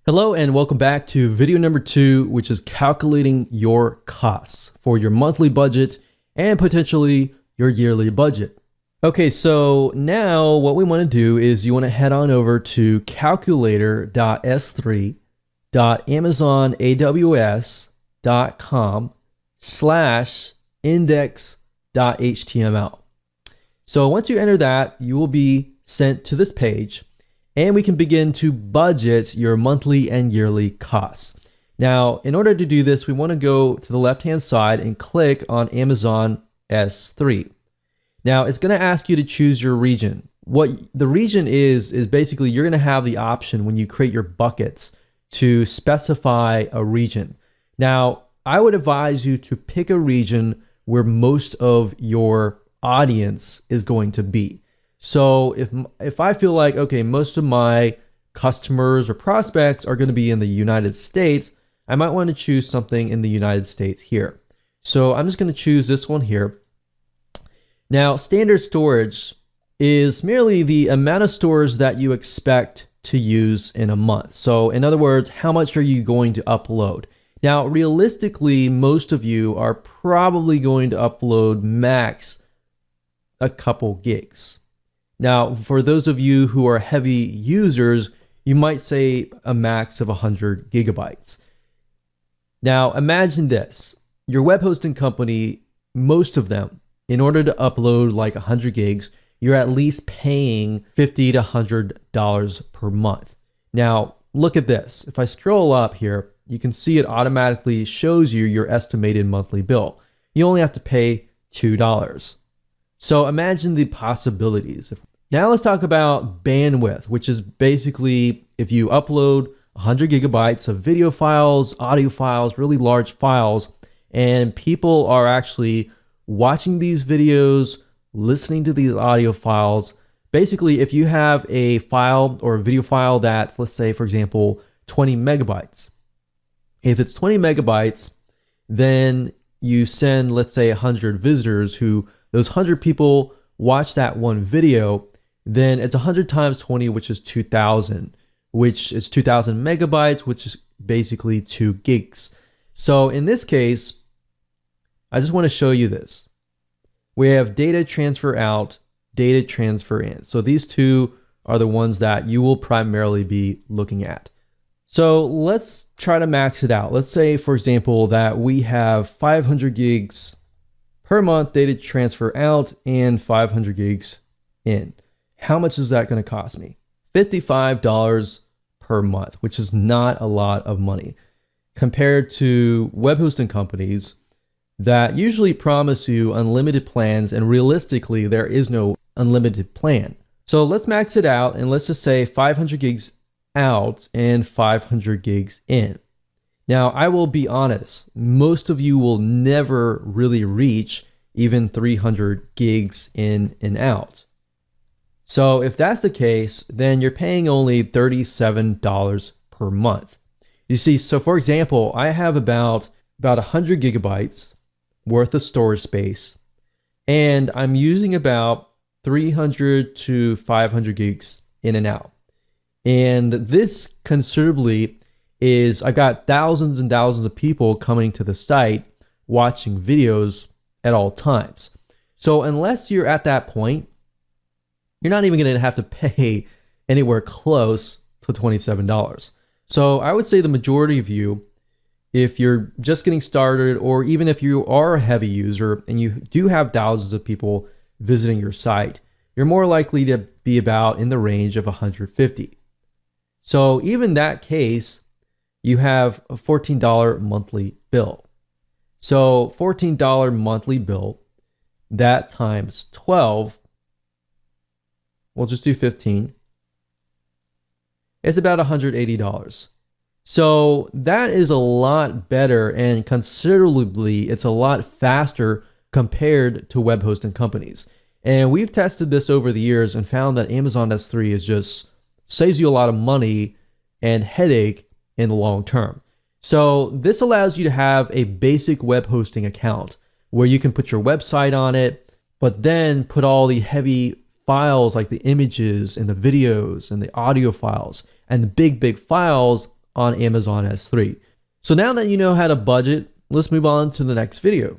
Hello and welcome back to video number 2, which is calculating your costs for your monthly budget and potentially your yearly budget. Okay, so now what we want to do is you want to head on over to calculator.s3.amazon.aws.com/index.html. So once you enter that, you will be sent to this page and we can begin to budget your monthly and yearly costs. Now, in order to do this, we want to go to the left-hand side and click on Amazon S3. Now, it's going to ask you to choose your region. What the region is basically you're going to have the option when you create your buckets to specify a region. Now, I would advise you to pick a region where most of your audience is going to be. So if I feel like, okay, most of my customers or prospects are going to be in the United States, I might want to choose something in the United States here. So I'm just going to choose this one here. Now, standard storage is merely the amount of stores that you expect to use in a month. So in other words, how much are you going to upload? Now, realistically, most of you are probably going to upload max a couple gigs. Now, for those of you who are heavy users, you might say a max of 100 gigabytes. Now, imagine this. Your web hosting company, most of them, in order to upload like 100 gigs, you're at least paying $50 to $100 per month. Now, look at this. If I scroll up here, you can see it automatically shows you your estimated monthly bill. You only have to pay $2. So imagine the possibilities. Now let's talk about bandwidth, which is basically if you upload 100 gigabytes of video files, audio files, really large files, and people are actually watching these videos, listening to these audio files. Basically, if you have a file or a video file that's, let's say, for example, 20 megabytes. If it's 20 megabytes, then you send, let's say, 100 visitors who those 100 people watch that one video, then it's 100 times 20, which is 2,000, which is 2,000 megabytes, which is basically 2 gigs. So in this case, I just want to show you this. We have data transfer out, data transfer in. So these two are the ones that you will primarily be looking at. So let's try to max it out. Let's say, for example, that we have 500 gigs per month data transfer out and 500 gigs in. How much is that going to cost me? $55 per month, which is not a lot of money compared to web hosting companies that usually promise you unlimited plans, and realistically, there is no unlimited plan. So let's max it out and let's just say 500 gigs out and 500 gigs in. Now, I will be honest, most of you will never really reach even 300 gigs in and out. So if that's the case, then you're paying only $37 per month. You see, so for example, I have about 100 gigabytes worth of storage space, and I'm using about 300 to 500 gigs in and out. And this considerably is, I got thousands and thousands of people coming to the site watching videos at all times. So unless you're at that point, you're not even going to have to pay anywhere close to $27. So I would say the majority of you, if you're just getting started, or even if you are a heavy user and you do have thousands of people visiting your site, you're more likely to be about in the range of 150. So even that case, you have a $14 monthly bill. So $14 monthly bill, that times 12, we'll just do 15. It's about $180. So that is a lot better, and considerably, it's a lot faster compared to web hosting companies. And we've tested this over the years and found that Amazon S3 is just saves you a lot of money and headache in the long term. So this allows you to have a basic web hosting account where you can put your website on it, but then put all the heavy files like the images and the videos and the audio files and the big files on Amazon S3. So now that you know how to budget, let's move on to the next video.